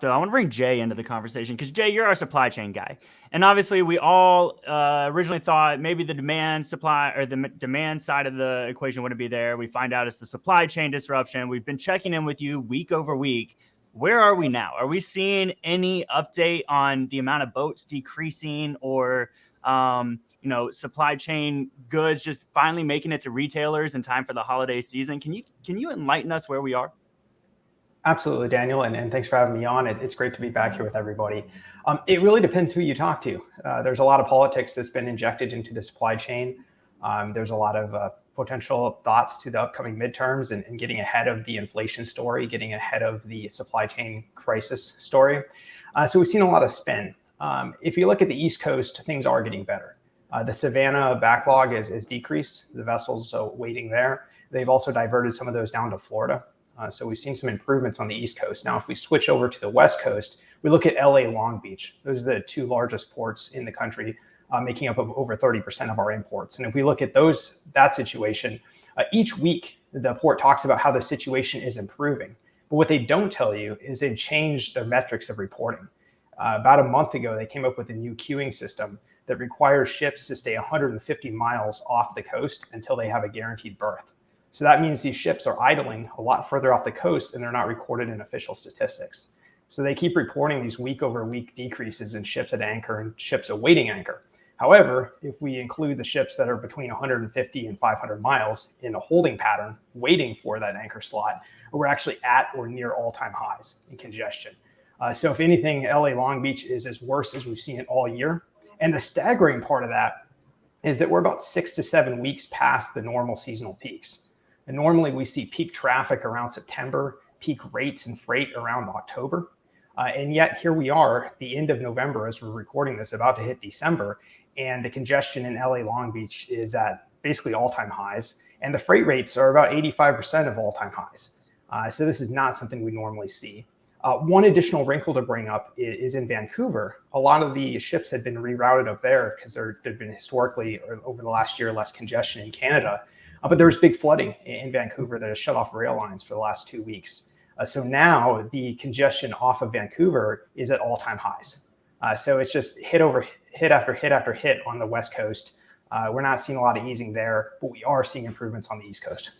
So I want to bring Jay into the conversation because Jay, you're our supply chain guy, and obviously we all originally thought maybe the demand supply or the demand side of the equation wouldn't be there. We find out it's the supply chain disruption. We've been checking in with you week over week. Where are we now? Are we seeing any update on the amount of boats decreasing, or supply chain goods just finally making it to retailers in time for the holiday season? Can you enlighten us where we are? Absolutely, Daniel, and thanks for having me on. It's great to be back here with everybody. It really depends who you talk to. There's a lot of politics that's been injected into the supply chain. There's a lot of potential thoughts to the upcoming midterms and getting ahead of the inflation story, getting ahead of the supply chain crisis story. So we've seen a lot of spin. If you look at the East Coast, things are getting better. The Savannah backlog is decreased. The vessels waiting there. They've also diverted some of those down to Florida. So we've seen some improvements on the East Coast. Now, if we switch over to the West Coast, we look at LA Long Beach. Those are the two largest ports in the country, making up of over 30% of our imports. And if we look at that situation, each week the port talks about how the situation is improving. But what they don't tell you is they've changed their metrics of reporting. About a month ago, they came up with a new queuing system that requires ships to stay 150 miles off the coast until they have a guaranteed berth. So that means these ships are idling a lot further off the coast and they're not recorded in official statistics. So they keep reporting these week over week decreases in ships at anchor and ships awaiting anchor. However, if we include the ships that are between 150 and 500 miles in a holding pattern, waiting for that anchor slot, we're actually at or near all-time highs in congestion. So if anything, LA Long Beach is as worse as we've seen it all year. And the staggering part of that is that we're about 6 to 7 weeks past the normal seasonal peaks. And normally we see peak traffic around September, peak rates and freight around October. And yet here we are, the end of November as we're recording this, about to hit December. And the congestion in LA Long Beach is at basically all-time highs. And the freight rates are about 85% of all-time highs. So this is not something we normally see. One additional wrinkle to bring up is in Vancouver. A lot of the ships had been rerouted up there because there'd been historically, or over the last year, less congestion in Canada. But there was big flooding in Vancouver that has shut off rail lines for the last 2 weeks. So now the congestion off of Vancouver is at all-time highs. So it's just hit after hit after hit on the West Coast. We're not seeing a lot of easing there, but we are seeing improvements on the East Coast.